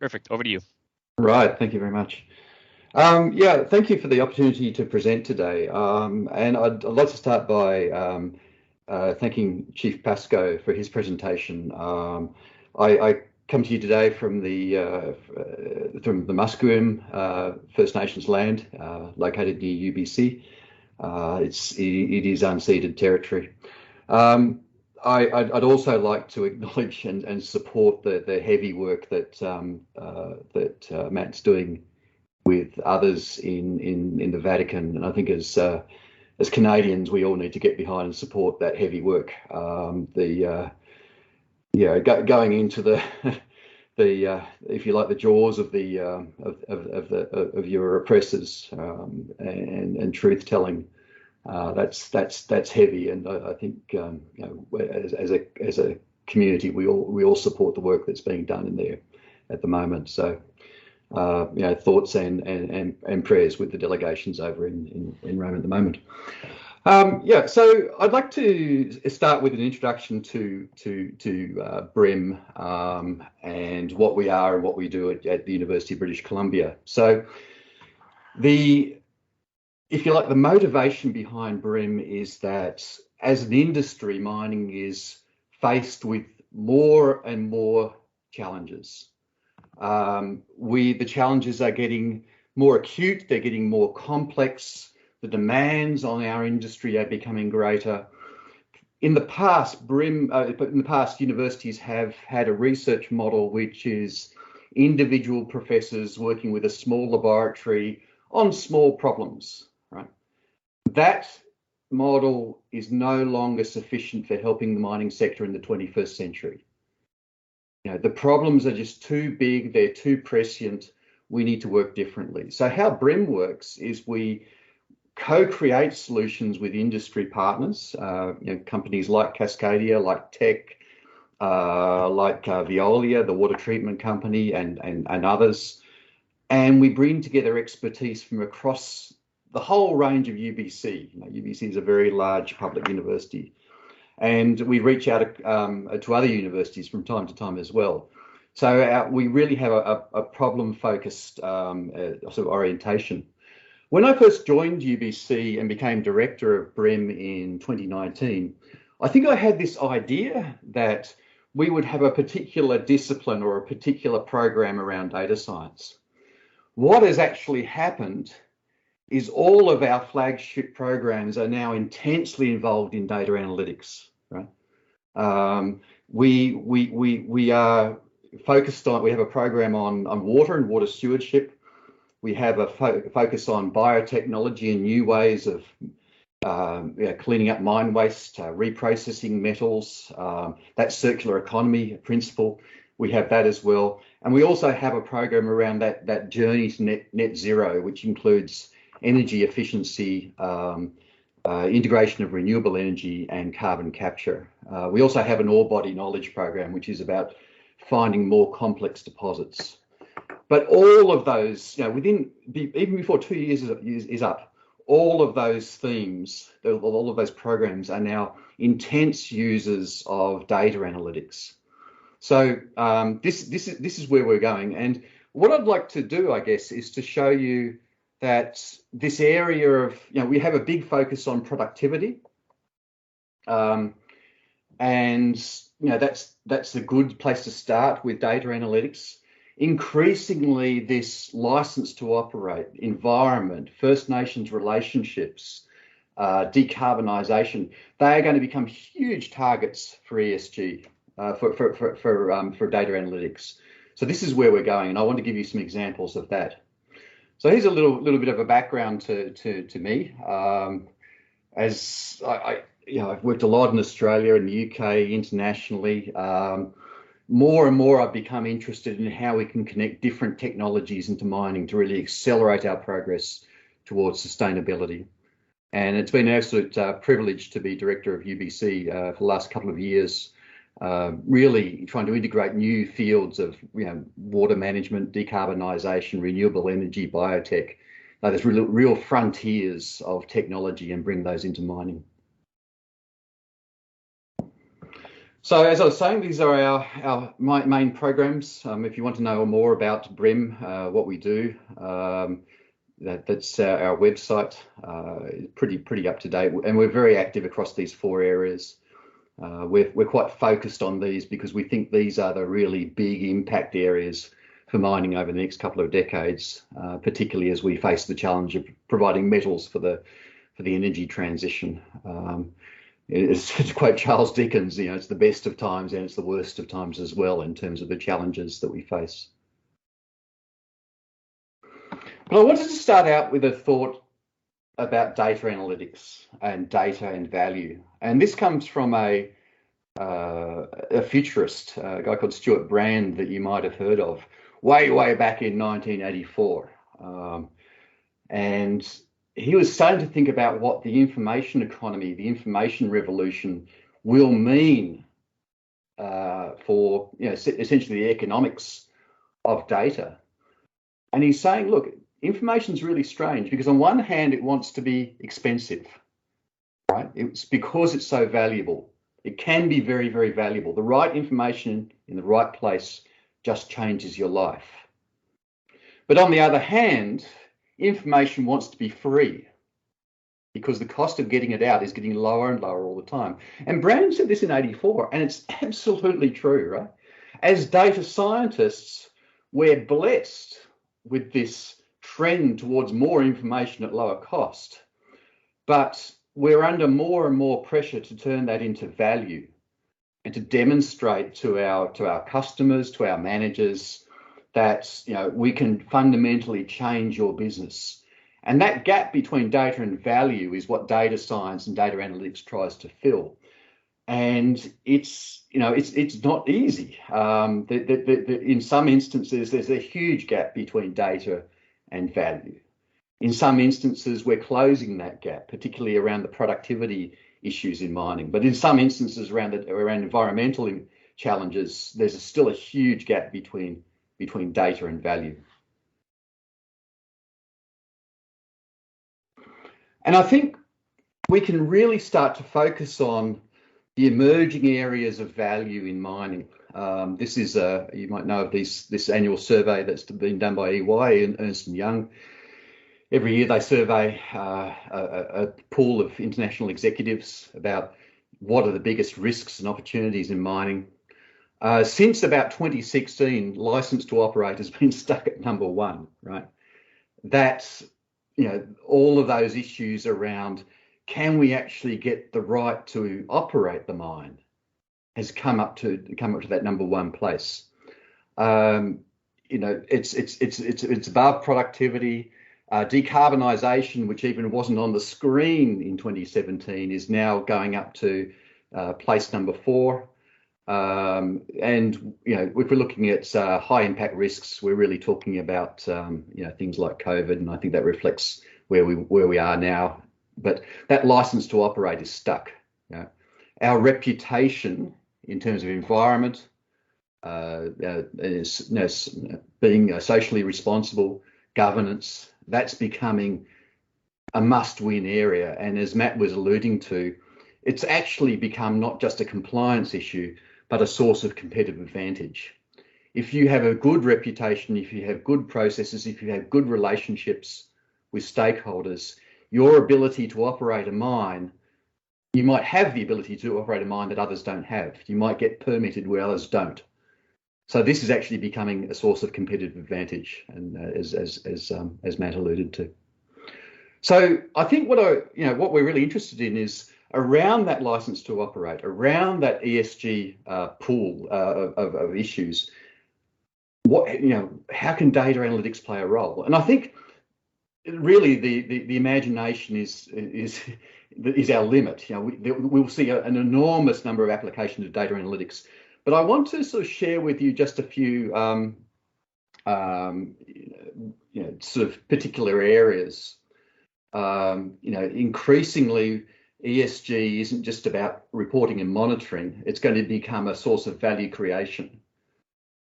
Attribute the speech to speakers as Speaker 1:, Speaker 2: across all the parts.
Speaker 1: Perfect. Over to you.
Speaker 2: Right. Thank you very much. Yeah, thank you for the opportunity to present today. And I'd like to start by thanking Chief Pascoe for his presentation. I come to you today from the Musqueam First Nations land, located near UBC. It is unceded territory. I'd also like to acknowledge and support the heavy work that Matt's doing with others in the Vatican, and I think as Canadians, we all need to get behind and support that heavy work. Going into the if you like, the jaws of your oppressors, and truth telling. That's heavy, and I think as a community, we all support the work that's being done in there at the moment. So thoughts and prayers with the delegations over in Rome at the moment. So I'd like to start with an introduction to BRIM and what we are and what we do at the University of British Columbia. So if you like, the motivation behind BRIM is that as an industry, mining is faced with more and more challenges. The challenges are getting more acute, they're getting more complex, the demands on our industry are becoming greater. In the past, universities have had a research model which is individual professors working with a small laboratory on small problems. Right? That model is no longer sufficient for helping the mining sector in the 21st century. The problems are just too big, they're too prescient, we need to work differently. So how BRIM works is we co-create solutions with industry partners, companies like Cascadia, like Teck, like Veolia, the water treatment company, and others. And we bring together expertise from across the whole range of UBC. UBC is a very large public university. And we reach out to other universities from time to time as well. So we really have a problem-focused sort of orientation. When I first joined UBC and became director of BRIM in 2019, I think I had this idea that we would have a particular discipline or a particular program around data science. What has actually happened is all of our flagship programs are now intensely involved in data analytics. Right? We are focused on. We have a program on water and water stewardship. We have a focus on biotechnology and new ways of cleaning up mine waste, reprocessing metals. That circular economy principle. We have that as well, and we also have a program around that journey to net zero, which includes energy efficiency, integration of renewable energy, and carbon capture. We also have an ore body knowledge program, which is about finding more complex deposits. But all of those, even before 2 years is up, all of those themes, all of those programs are now intense users of data analytics. So this is where we're going. And what I'd like to do, I guess, is to show you that this area of, we have a big focus on productivity, and that's a good place to start with data analytics. Increasingly, this license to operate, environment, First Nations relationships, decarbonisation, they are going to become huge targets for ESG, for data analytics. So this is where we're going, and I want to give you some examples of that. So here's a little bit of a background to me. As I've worked a lot in Australia and the UK, internationally. More and more I've become interested in how we can connect different technologies into mining to really accelerate our progress towards sustainability. And it's been an absolute privilege to be director of UBC for the last couple of years, really trying to integrate new fields of water management, decarbonisation, renewable energy, biotech. There's real frontiers of technology and bring those into mining. So as I was saying, these are our main programs. If you want to know more about BRIM, what we do, that's our website. Pretty up to date, and we're very active across these four areas. We're quite focused on these because we think these are the really big impact areas for mining over the next couple of decades, particularly as we face the challenge of providing metals for the energy transition. It's to quote Charles Dickens, it's the best of times and it's the worst of times as well in terms of the challenges that we face. But I wanted to start out with a thought about data analytics and data and value. And this comes from a futurist, a guy called Stuart Brand that you might have heard of, way back in 1984. And he was starting to think about what the information economy, the information revolution will mean for essentially the economics of data. And he's saying, look, information is really strange because on one hand, it wants to be expensive, right? It's because it's so valuable. It can be very, very valuable. The right information in the right place just changes your life. But on the other hand, information wants to be free because the cost of getting it out is getting lower and lower all the time. And Brand said this in 84, and it's absolutely true, right? As data scientists, we're blessed with this trend towards more information at lower cost, but we're under more and more pressure to turn that into value and to demonstrate to our customers, to our managers, that we can fundamentally change your business. And that gap between data and value is what data science and data analytics tries to fill. And it's not easy. In some instances, there's a huge gap between data and value. In some instances, we're closing that gap, particularly around the productivity issues in mining. But in some instances around environmental challenges, there's still a huge gap between data and value. And I think we can really start to focus on the emerging areas of value in mining. This is, you might know of this annual survey that's been done by EY and Ernst & Young. Every year they survey a pool of international executives about what are the biggest risks and opportunities in mining. Since about 2016, license to operate has been stuck at number one, right? That's, all of those issues around can we actually get the right to operate the mine has come up to that number one place. It's above productivity. Decarbonization, which even wasn't on the screen in 2017, is now going up to place number 4. And if we're looking at high impact risks, we're really talking about things like COVID, and I think that reflects where we are now. But that license to operate is stuck. Our reputation in terms of environment, is being socially responsible, governance, that's becoming a must-win area. And as Matt was alluding to, it's actually become not just a compliance issue, but a source of competitive advantage. If you have a good reputation, if you have good processes, if you have good relationships with stakeholders, your ability to operate a mine, you might have the ability to operate a mine that others don't have. You might get permitted where others don't. So this is actually becoming a source of competitive advantage, and as Matt alluded to. So I think what we're really interested in is around that license to operate, around that ESG pool of issues. How can data analytics play a role? And I think really the imagination is our limit. We'll see an enormous number of applications of data analytics. But I want to sort of share with you just a few sort of particular areas. Increasingly, ESG isn't just about reporting and monitoring. It's going to become a source of value creation.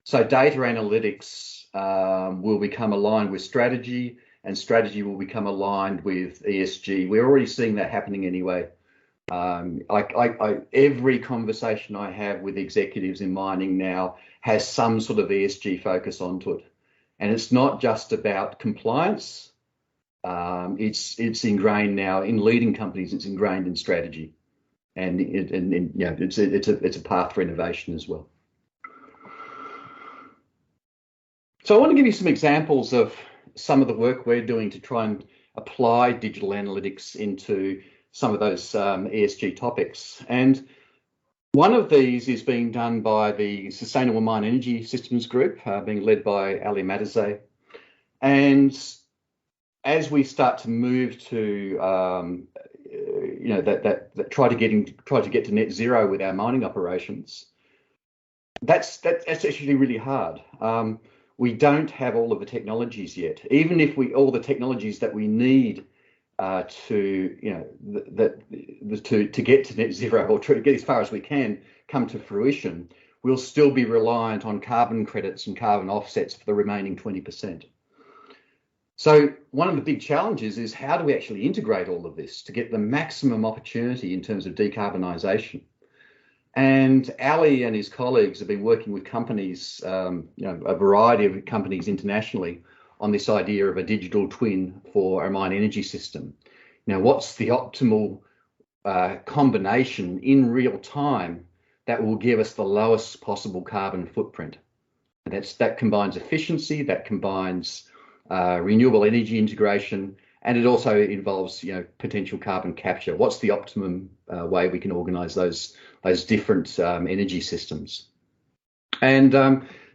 Speaker 2: So data analytics will become aligned with strategy, and strategy will become aligned with ESG. We're already seeing that happening anyway. Every conversation I have with executives in mining now has some sort of ESG focus onto it. And it's not just about compliance. It's ingrained now in leading companies. It's ingrained in strategy, and it's a path for innovation as well. So I want to give you some examples of some of the work we're doing to try and apply digital analytics into some of those ESG topics. And one of these is being done by the Sustainable Mine Energy Systems Group, being led by Ali Matazay. And as we start to move to, try to get to net zero with our mining operations, that's actually really hard. We don't have all of the technologies yet. Even if all the technologies that we need to get to net zero, or to get as far as we can, come to fruition, we'll still be reliant on carbon credits and carbon offsets for the remaining 20%. So one of the big challenges is, how do we actually integrate all of this to get the maximum opportunity in terms of decarbonisation? And Ali and his colleagues have been working with companies, a variety of companies internationally, on this idea of a digital twin for a mine energy system. Now, what's the optimal combination in real time that will give us the lowest possible carbon footprint? And that combines efficiency, that combines renewable energy integration, and it also involves, potential carbon capture. What's the optimum way we can organise those different energy systems? And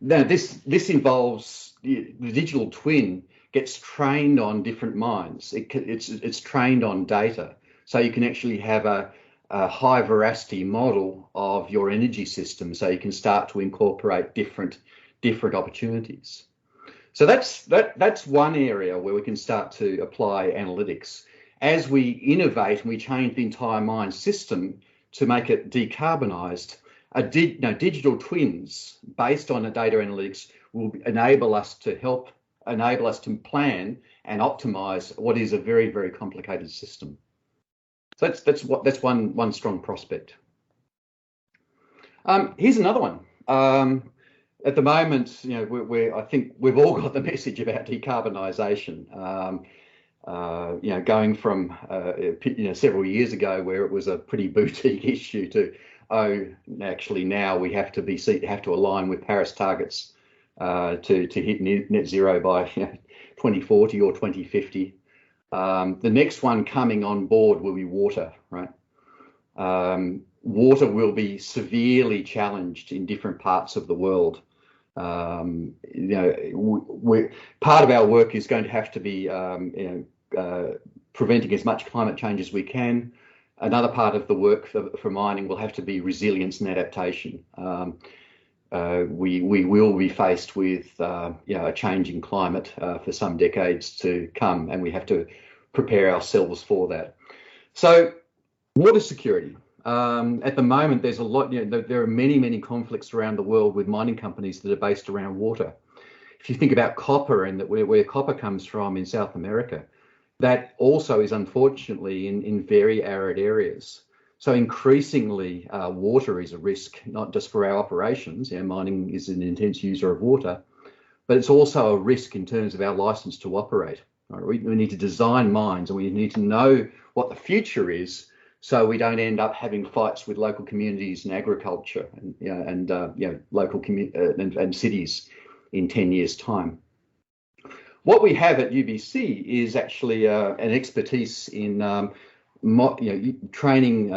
Speaker 2: now this involves the digital twin gets trained on different mines. It's trained on data, so you can actually have a high veracity model of your energy system, so you can start to incorporate different opportunities. So that's one area where we can start to apply analytics. As we innovate and we change the entire mine system to make it decarbonised, digital twins based on the data analytics will enable us to plan and optimise what is a very, very complicated system. So that's one strong prospect. Here's another one. At the moment, I think we've all got the message about decarbonisation. Going from several years ago, where it was a pretty boutique issue, to actually now we have to align with Paris targets to hit net zero by 2040 or 2050. The next one coming on board will be water, right? Water will be severely challenged in different parts of the world. Part of our work is going to have to be preventing as much climate change as we can. Another part of the work for mining will have to be resilience and adaptation. We will be faced with a changing climate for some decades to come, and we have to prepare ourselves for that. So, water security. At the moment, there's a lot. There are many conflicts around the world with mining companies that are based around water. If you think about copper and where copper comes from in South America, that also is unfortunately in very arid areas. So increasingly, water is a risk, not just for our operations. Mining is an intense user of water, but it's also a risk in terms of our license to operate. Right? We need to design mines, and we need to know what the future is, so we don't end up having fights with local communities and agriculture and local and cities in 10 years' time. What we have at UBC is actually an expertise in training,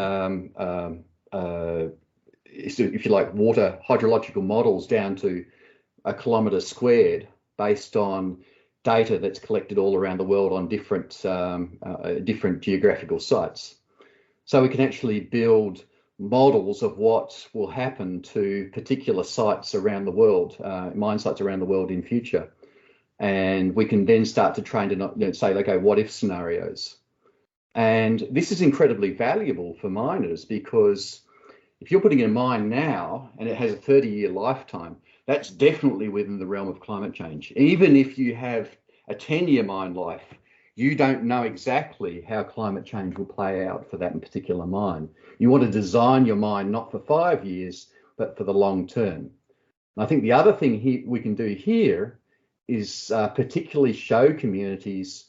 Speaker 2: if you like, water hydrological models down to a kilometre squared, based on data that's collected all around the world on different geographical sites. So we can actually build models of what will happen to particular sites around the world, mine sites around the world in future. And we can then start to train to say, okay, what if scenarios? And this is incredibly valuable for miners, because if you're putting in a mine now and it has a 30-year lifetime, that's definitely within the realm of climate change. Even if you have a 10-year mine life, you don't know exactly how climate change will play out for that particular mine. You want to design your mine not for 5 years, but for the long term. And I think the other thing we can do here is particularly show communities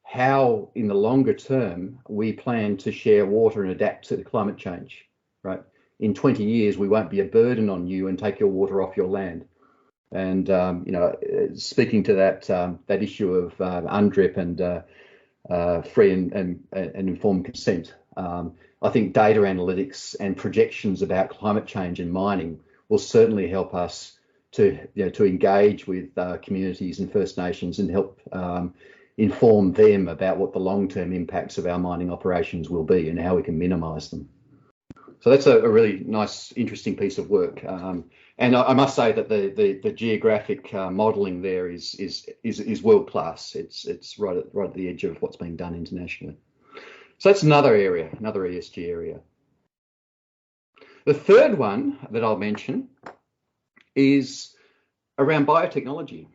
Speaker 2: how, in the longer term, we plan to share water and adapt to climate change, right? In 20 years, we won't be a burden on you and take your water off your land. And, speaking to that issue of UNDRIP and free and informed consent, I think data analytics and projections about climate change and mining will certainly help us to engage with communities and First Nations and help inform them about what the long-term impacts of our mining operations will be and how we can minimise them. So that's a really nice, interesting piece of work. And I must say that the geographic modelling there is world class. It's right at the edge of what's being done internationally. So that's another area, another ESG area. The third one that I'll mention is around biotechnology.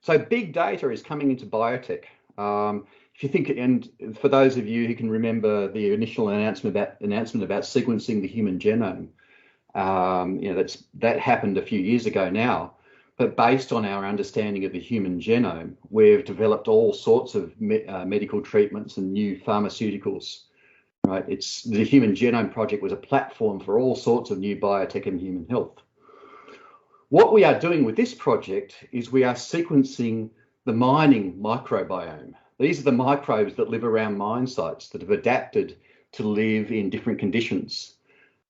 Speaker 2: So big data is coming into biotech. If you think, and for those of you who can remember the initial announcement about sequencing the human genome, that happened a few years ago now. But based on our understanding of the human genome, we've developed all sorts of medical treatments and new pharmaceuticals. Right? The Human Genome Project was a platform for all sorts of new biotech and human health. What we are doing with this project is we are sequencing the mining microbiome. These are the microbes that live around mine sites that have adapted to live in different conditions.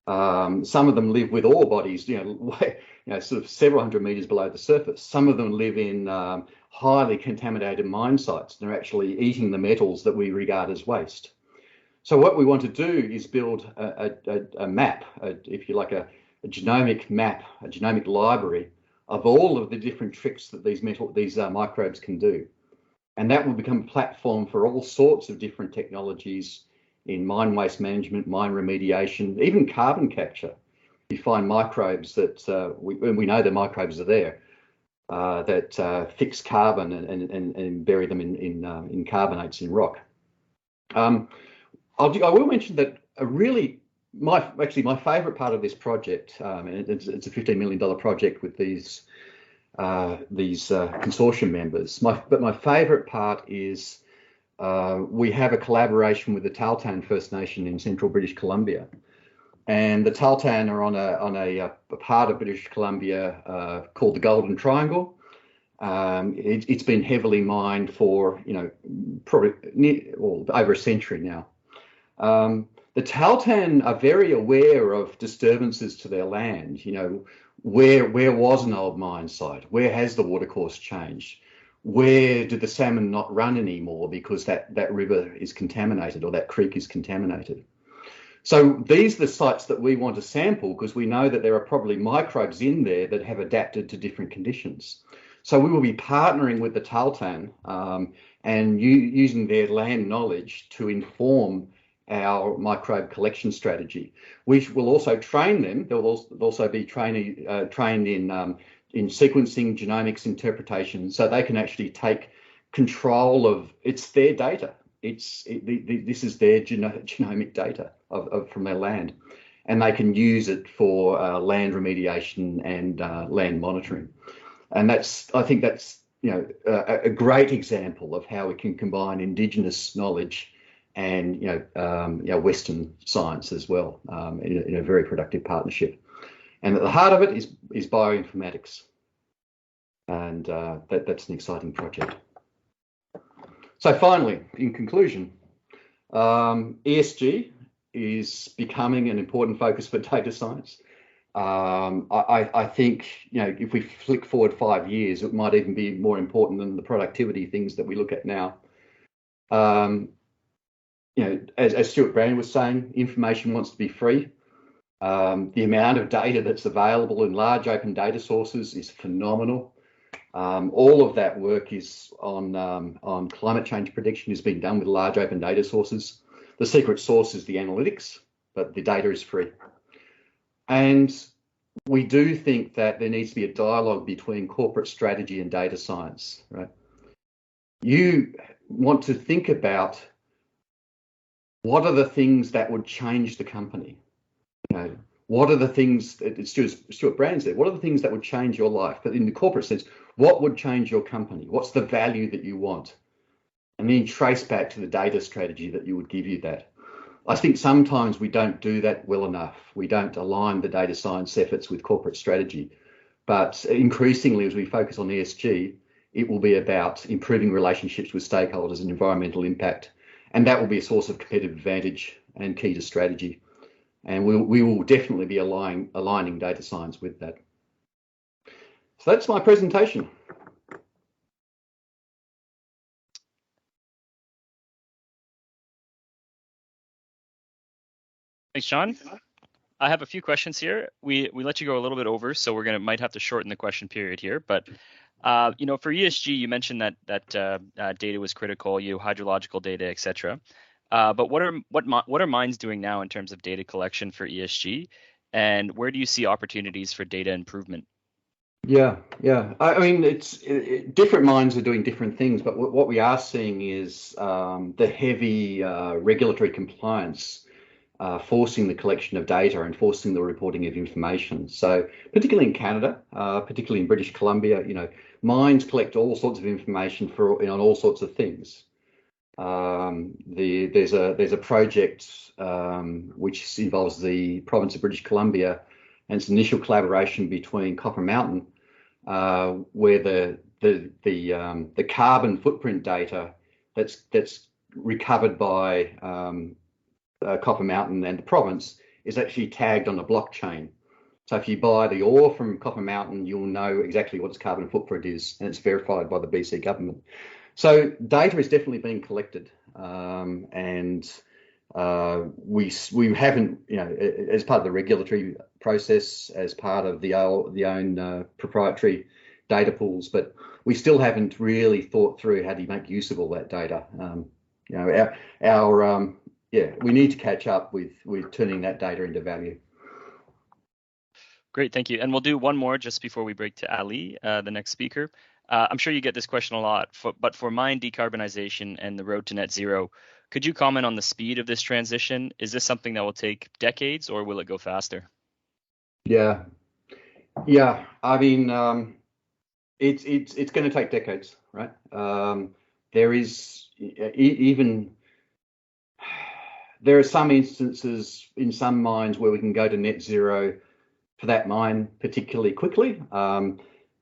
Speaker 2: Some of them live with ore bodies, sort of several hundred meters below the surface. Some of them live in highly contaminated mine sites. They're actually eating the metals that we regard as waste. So what we want to do is build a map, if you like, a genomic map, a genomic library of all of the different tricks that these microbes can do. And that will become a platform for all sorts of different technologies in mine waste management, mine remediation, even carbon capture. You find microbes that, we know the microbes are there, that fix carbon and bury them in carbonates in rock. I will mention that my favourite part of this project, and it's a $15 million project with these consortium members. But my favourite part is we have a collaboration with the Tahltan First Nation in central British Columbia, and the Tahltan are on a part of British Columbia called the Golden Triangle. It's been heavily mined for probably over a century now. The Tahltan are very aware of disturbances to their land. Where was an old mine site? Where has the watercourse changed? Where do the salmon not run anymore because that river is contaminated or that creek is contaminated? So these are the sites that we want to sample because we know that there are probably microbes in there that have adapted to different conditions. So we will be partnering with the Tahltan and using their land knowledge to inform our microbe collection strategy. We will also train them. They'll also be trained in sequencing, genomics interpretation, so they can actually take control of. It's their data. This is their genomic data from their land, and they can use it for land remediation and land monitoring. And I think that's a great example of how we can combine Indigenous knowledge and Western science as well in a very productive partnership. And at the heart of it is bioinformatics, and that's an exciting project. So finally, in conclusion, ESG is becoming an important focus for data science. I think if we flick forward 5 years, it might even be more important than the productivity things that we look at now. As Stuart Brand was saying, information wants to be free. The amount of data that's available in large open data sources is phenomenal. All of that work is on climate change prediction is being done with large open data sources. The secret sauce is the analytics, but the data is free. And we do think that there needs to be a dialogue between corporate strategy and data science, right? want to think about what are the things that would change the company. What are the things that Stuart Brand said? What are the things that would change your life? But in the corporate sense, what would change your company? What's the value that you want? And then trace back to the data strategy that would give you that. I think sometimes we don't do that well enough. We don't align the data science efforts with corporate strategy. But increasingly, as we focus on ESG, it will be about improving relationships with stakeholders and environmental impact. And that will be a source of competitive advantage and key to strategy. And we will definitely be aligning data science with that. So that's my presentation.
Speaker 1: Thanks, John. I have a few questions here. We let you go a little bit over, so we're might have to shorten the question period here. But you know, for ESG, you mentioned that data was critical, hydrological data, etc. But what are mines doing now in terms of data collection for ESG, and where do you see opportunities for data improvement?
Speaker 2: Yeah. I mean, different mines are doing different things, but what we are seeing is the heavy regulatory compliance forcing the collection of data and forcing the reporting of information. So particularly in Canada, particularly in British Columbia, you know, mines collect all sorts of information on all sorts of things. There's a project which involves the province of British Columbia, and it's an initial collaboration between Copper Mountain, where the carbon footprint data that's recovered by Copper Mountain and the province is actually tagged on a blockchain. So if you buy the ore from Copper Mountain, you'll know exactly what its carbon footprint is, and it's verified by the BC government. So data is definitely being collected, and we haven't, you know, as part of the regulatory process, as part of the own proprietary data pools, but we still haven't really thought through how do you make use of all that data. You know, we need to catch up with turning that data into value.
Speaker 1: Great, thank you. And we'll do one more just before we break to Ali, the next speaker. I'm sure you get this question a lot, but for mine decarbonization and the road to net zero, could you comment on the speed of this transition? Is this something that will take decades, or will it go faster?
Speaker 2: Yeah. I mean, it's going to take decades, right? There are some instances in some mines where we can go to net zero for that mine particularly quickly.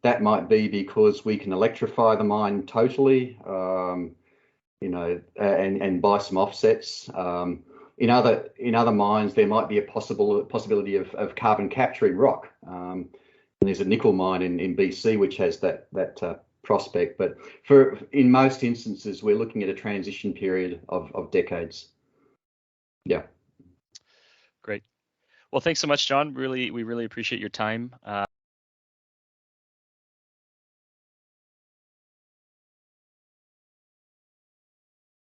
Speaker 2: That might be because we can electrify the mine totally, you know, and buy some offsets. In other mines, there might be a possibility of carbon capture in rock. And there's a nickel mine in BC which has that prospect. But in most instances, we're looking at a transition period of decades. Yeah.
Speaker 1: Great. Well, thanks so much, John. We really appreciate your time.